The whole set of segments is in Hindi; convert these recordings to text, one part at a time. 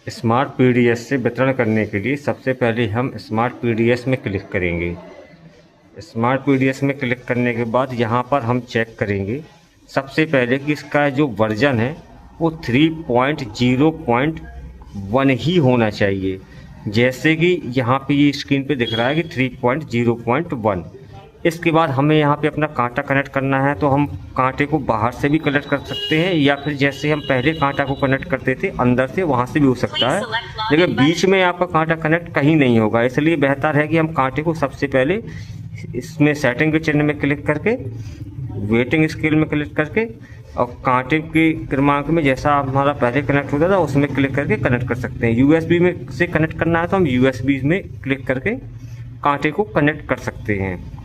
स्मार्ट पीडीएस से वितरण करने के लिए सबसे पहले हम स्मार्ट पीडीएस में क्लिक करेंगे। स्मार्ट पीडीएस में क्लिक करने के बाद यहाँ पर हम चेक करेंगे सबसे पहले कि इसका जो वर्जन है वो 3.0.1 ही होना चाहिए। जैसे कि यहाँ पे ये स्क्रीन पे दिख रहा है कि 3.0.1। इसके बाद हमें यहाँ पे अपना कांटा कनेक्ट करना है, तो हम कांटे को बाहर से भी कनेक्ट कर सकते हैं या फिर जैसे हम पहले कांटा को कनेक्ट करते थे अंदर से, वहाँ से भी हो सकता है। लेकिन बीच में आपका कांटा कनेक्ट कहीं नहीं होगा, इसलिए बेहतर है कि हम कांटे को सबसे पहले इसमें सेटिंग के चिन्ह में क्लिक करके, वेटिंग स्केल में क्लिक करके और कांटे के क्रमांक में जैसा हमारा पहले कनेक्ट होता था उसमें क्लिक करके कनेक्ट कर सकते हैं। यूएसबी में से कनेक्ट करना है तो हम यूएसबी में क्लिक करके कांटे को कनेक्ट कर सकते हैं।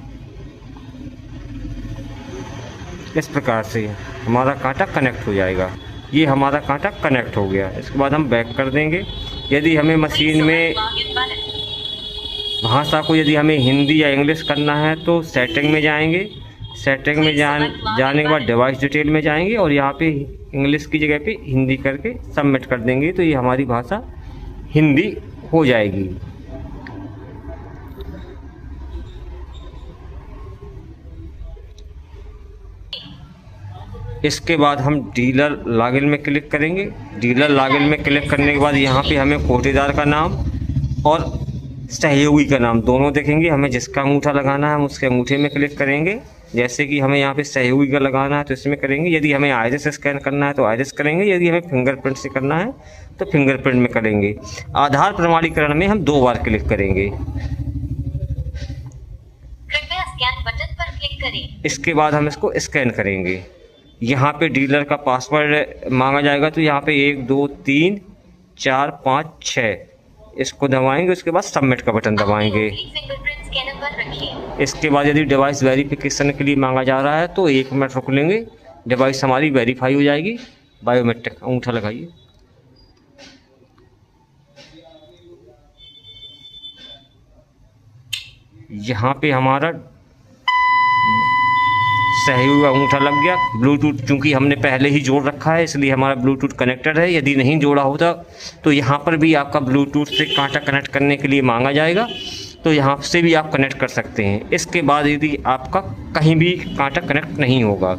इस प्रकार से हमारा कांटा कनेक्ट हो जाएगा। ये हमारा कांटा कनेक्ट हो गया। इसके बाद हम बैक कर देंगे। यदि हमें मशीन में भाषा को यदि हमें हिंदी या इंग्लिश करना है तो सेटिंग में जाएंगे। सेटिंग में जाने के बाद डिवाइस डिटेल में जाएंगे और यहाँ पे इंग्लिश की जगह पे हिंदी करके सबमिट कर देंगे, तो ये हमारी भाषा हिंदी हो जाएगी। इसके बाद हम डीलर लॉगिन में क्लिक करेंगे। डीलर लॉगिन में क्लिक करने के बाद यहाँ पे हमें कोटेदार का नाम और सहयोगी का नाम दोनों देखेंगे। हमें जिसका अंगूठा लगाना है हम उसके अंगूठे में क्लिक करेंगे। जैसे कि हमें यहाँ पे सहयोगी का लगाना है तो इसमें करेंगे। यदि हमें आइरिस स्कैन करना है तो आइरिस करेंगे। यदि हमें फिंगरप्रिंट से करना है तो फिंगरप्रिंट में करेंगे। आधार प्रमाणीकरण में हम 2 बार क्लिक करेंगे। कृपया स्कैन बटन पर क्लिक करें। इसके बाद हम इसको स्कैन करेंगे। यहाँ पे डीलर का पासवर्ड मांगा जाएगा, तो यहाँ पे 1 2 3 4 5 6 इसको दबाएंगे। उसके बाद सबमिट का बटन दबाएंगे। फिंगरप्रिंट स्कैनर पर रखें। इसके बाद यदि डिवाइस वेरिफिकेशन के लिए मांगा जा रहा है तो 1 मिनट रुक लेंगे। डिवाइस हमारी वेरीफाई हो जाएगी। बायोमेट्रिक अंगूठा लगाइए। यहाँ पे हमारा सहयोगी अंगूठा लग गया। ब्लूटूथ चूंकि हमने पहले ही जोड़ रखा है इसलिए हमारा ब्लूटूथ कनेक्टेड है। यदि नहीं जोड़ा होता तो यहाँ पर भी आपका ब्लूटूथ से कांटा कनेक्ट करने के लिए मांगा जाएगा, तो यहाँ से भी आप कनेक्ट कर सकते हैं। इसके बाद यदि आपका कहीं भी कांटा कनेक्ट नहीं होगा,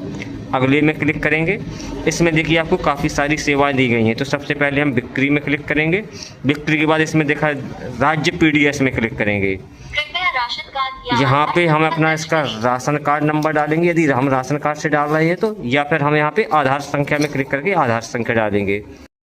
अगले में क्लिक करेंगे। इसमें देखिए आपको काफ़ी सारी सेवाएं दी गई हैं। तो सबसे पहले हम बिक्री में क्लिक करेंगे। बिक्री के बाद इसमें देखा राज्य पीडीएस में क्लिक करेंगे। कृपया राशन कार्ड यहाँ पे हम अपना इसका राशन कार्ड नंबर डालेंगे यदि हम राशन कार्ड से डाल रहे हैं तो, या फिर हम यहाँ पे आधार संख्या में क्लिक करके आधार संख्या डालेंगे।